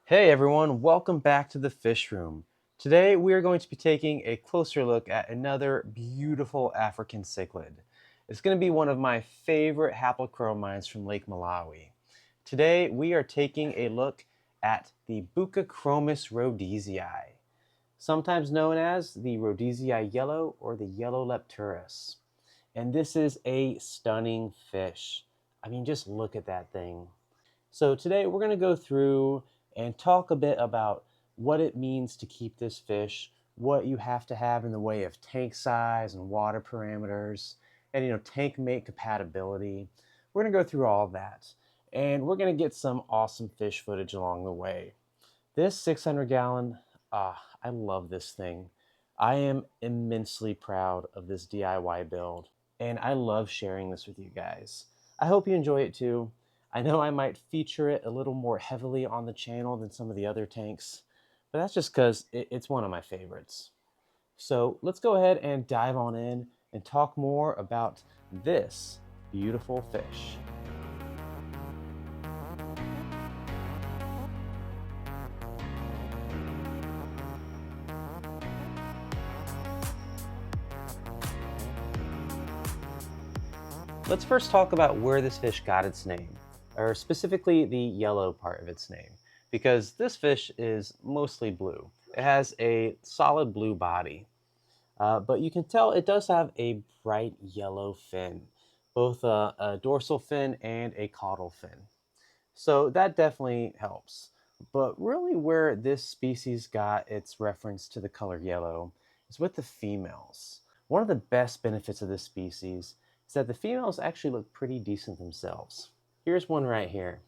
Hey everyone, welcome back to the fish room. Today we are going to be taking a closer look at another beautiful African cichlid. It's going to be one of my favorite haplochromines from Lake Malawi. Today we are taking a look at the Buccochromis rhodesii, sometimes known as the rhodesii yellow or the yellow lepturus. And this is a stunning fish. I mean, just look at that thing. So today we're going to go through and talk a bit about what it means to keep this fish, what you have to have in the way of tank size and water parameters, and tank mate compatibility. We're going to go through all of that, and we're going to get some awesome fish footage along the way. This 600-gallon, I love this thing. I am immensely proud of this DIY build, and I love sharing this with you guys. I hope you enjoy it too. I know I might feature it a little more heavily on the channel than some of the other tanks, but that's just because it's one of my favorites. So let's go ahead and dive on in and talk more about this beautiful fish. Let's first talk about where this fish got its name, or specifically the yellow part of its name, because this fish is mostly blue. It has a solid blue body, but you can tell it does have a bright yellow fin, both a dorsal fin and a caudal fin. So that definitely helps. But really, where this species got its reference to the color yellow is with the females. One of the best benefits of this species is that the females actually look pretty decent themselves. Here's one right here.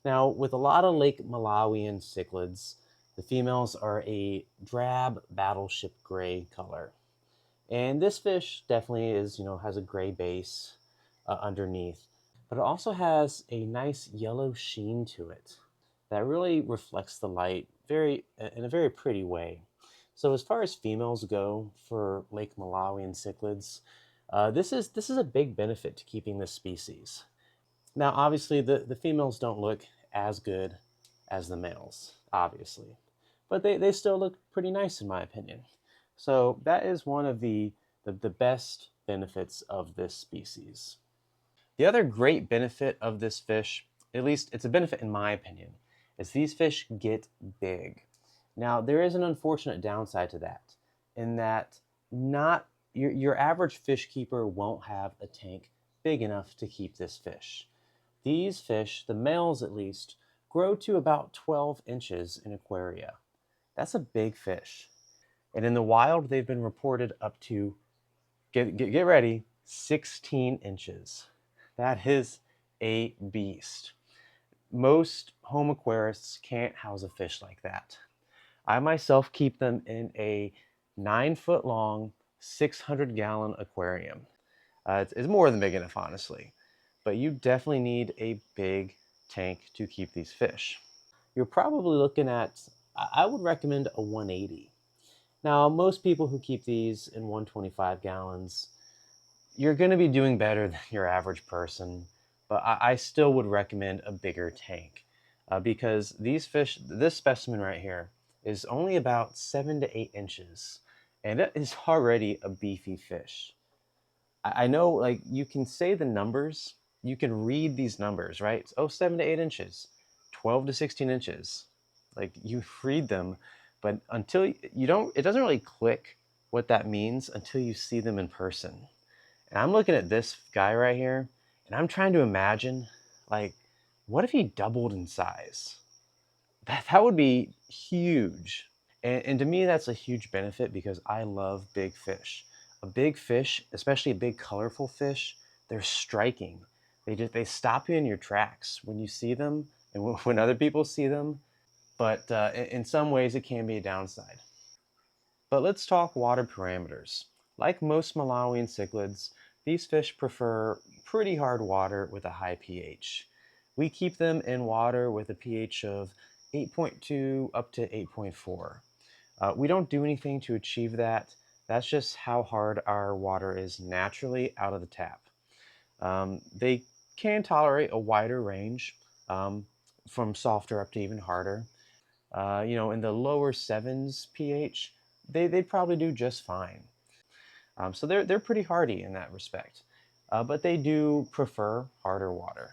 Now, with a lot of Lake Malawian cichlids, the females are a drab battleship gray color. And this fish definitely has a gray base underneath, but it also has a nice yellow sheen to it that really reflects the light in a very pretty way. So as far as females go for Lake Malawian cichlids, this is a big benefit to keeping this species. Now, obviously, the females don't look as good as the males, obviously, but they still look pretty nice in my opinion. So that is one of the best benefits of this species. The other great benefit of this fish, at least it's a benefit in my opinion, is these fish get big. Now, there is an unfortunate downside to that, in that not your average fish keeper won't have a tank big enough to keep this fish. These fish, the males at least, grow to about 12 inches in aquaria. That's a big fish. And in the wild, they've been reported up to, get ready, 16 inches. That is a beast. Most home aquarists can't house a fish like that. I myself keep them in a 9-foot long, 600-gallon aquarium. It's more than big enough, honestly. But you definitely need a big tank to keep these fish. You're probably looking at, I would recommend a 180. Now, most people who keep these in 125 gallons, you're going to be doing better than your average person, but I still would recommend a bigger tank because these fish, this specimen right here, is only about 7 to 8 inches, and it is already a beefy fish. I know, like, you can say the numbers, you can read these numbers, right? Oh, 7 to 8 inches, 12 to 16 inches. Like, you read them, but until you don't, it doesn't really click what that means until you see them in person. And I'm looking at this guy right here, and I'm trying to imagine, like, what if he doubled in size? That would be huge. And to me, that's a huge benefit because I love big fish. A big fish, especially a big colorful fish, they're striking. They stop you in your tracks when you see them and when other people see them. But in some ways, it can be a downside. But let's talk water parameters. Like most Malawian cichlids, these fish prefer pretty hard water with a high pH. We keep them in water with a pH of 8.2 up to 8.4. We don't do anything to achieve that. That's just how hard our water is naturally out of the tap. They can tolerate a wider range, from softer up to even harder. in the lower sevens pH, they'd probably do just fine. So they're pretty hardy in that respect, but they do prefer harder water.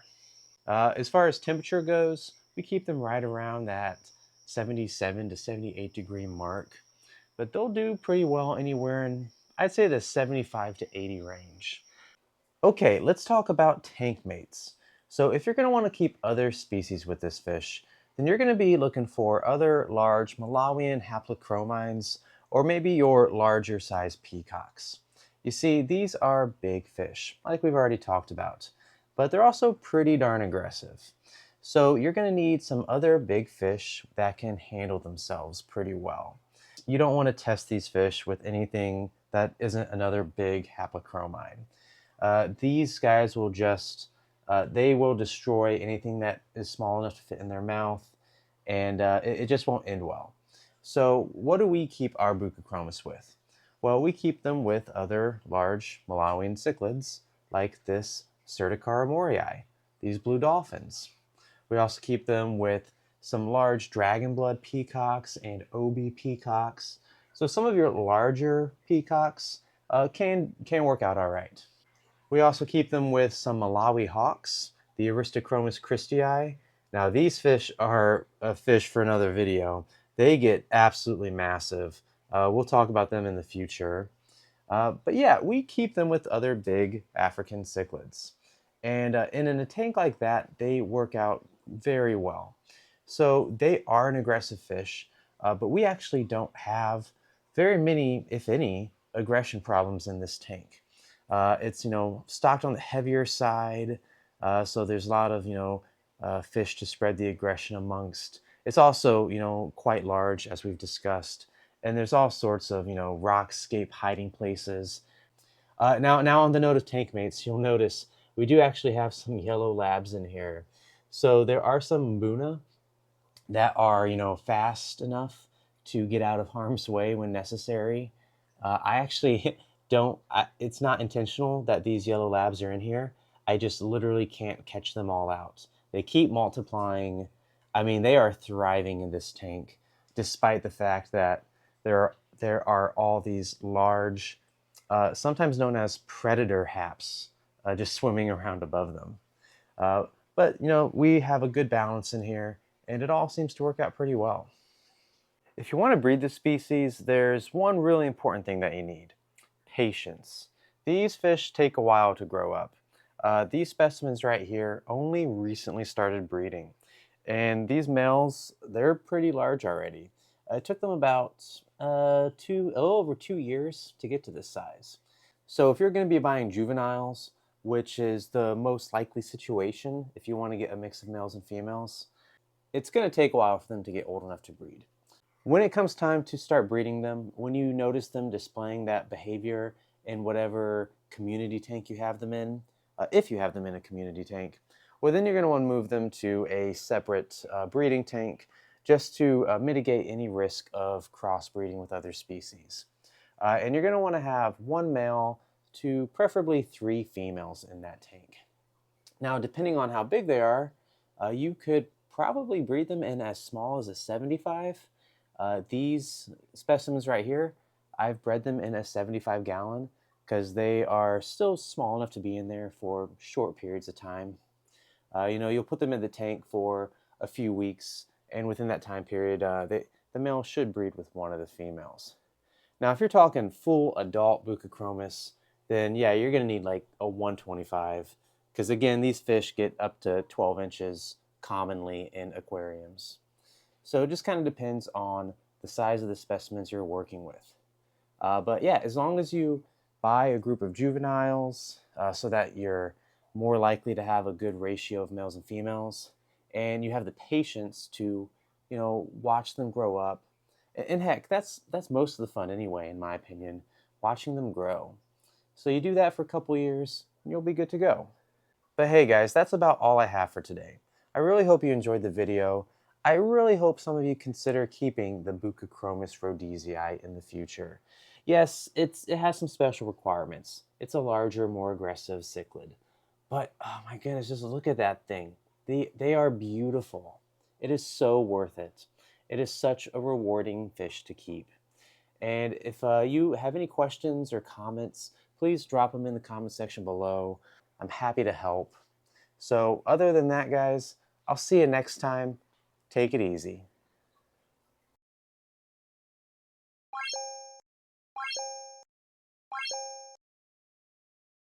As far as temperature goes, we keep them right around that 77 to 78 degree mark, but they'll do pretty well anywhere in, I'd say, the 75 to 80 range. Okay, let's talk about tank mates. So if you're going to want to keep other species with this fish, then you're going to be looking for other large Malawian haplochromines or maybe your larger size peacocks. You see, these are big fish, like we've already talked about, but they're also pretty darn aggressive. So you're going to need some other big fish that can handle themselves pretty well. You don't want to test these fish with anything that isn't another big haplochromine. These guys will just, they will destroy anything that is small enough to fit in their mouth, and it just won't end well. So what do we keep our Buccochromis with? Well, we keep them with other large Malawian cichlids, like this Certicara morii, these blue dolphins. We also keep them with some large dragon blood peacocks and obi peacocks. So some of your larger peacocks can work out all right. We also keep them with some Malawi hawks, the Aristochromis christii. Now these fish are a fish for another video. They get absolutely massive. We'll talk about them in the future. But yeah, we keep them with other big African cichlids. And in a tank like that, they work out very well. So they are an aggressive fish, but we actually don't have very many, if any, aggression problems in this tank. It's stocked on the heavier side, so there's a lot of fish to spread the aggression amongst. It's also quite large, as we've discussed, and there's all sorts of rockscape hiding places. Now on the note of tank mates, you'll notice we do actually have some yellow labs in here. So there are some Mbuna that are fast enough to get out of harm's way when necessary. I actually don't. It's not intentional that these yellow labs are in here. I just literally can't catch them all out. They keep multiplying. I mean, they are thriving in this tank, despite the fact that there are all these large, sometimes known as predator haps, just swimming around above them. Uh, but we have a good balance in here, and it all seems to work out pretty well. If you want to breed the species, there's one really important thing that you need: patience. These fish take a while to grow up. These specimens right here only recently started breeding, and these males, they're pretty large already. It took them about a little over 2 years to get to this size. So if you're going to be buying juveniles, which is the most likely situation if you want to get a mix of males and females, it's going to take a while for them to get old enough to breed. When it comes time to start breeding them, when you notice them displaying that behavior in whatever community tank you have them in, if you have them in a community tank, well, then you're going to want to move them to a separate breeding tank just to mitigate any risk of crossbreeding with other species. And you're going to want to have one male to preferably 3 females in that tank. Now, depending on how big they are, you could probably breed them in as small as a 75. These specimens right here, I've bred them in a 75 gallon because they are still small enough to be in there for short periods of time. You'll put them in the tank for a few weeks, and within that time period, the male should breed with one of the females. Now, if you're talking full adult Buccochromis, then yeah, you're going to need like a 125, because again, these fish get up to 12 inches commonly in aquariums. So it just kind of depends on the size of the specimens you're working with. But yeah, as long as you buy a group of juveniles so that you're more likely to have a good ratio of males and females, and you have the patience to, watch them grow up. And heck, that's most of the fun anyway, in my opinion, watching them grow. So you do that for a couple years, and you'll be good to go. But hey guys, that's about all I have for today. I really hope you enjoyed the video. I really hope some of you consider keeping the Buccochromis rhodesii in the future. Yes, it has some special requirements. It's a larger, more aggressive cichlid. But oh my goodness, just look at that thing. They are beautiful. It is so worth it. It is such a rewarding fish to keep. And if you have any questions or comments, please drop them in the comment section below. I'm happy to help. So, other than that, guys, I'll see you next time. Take it easy.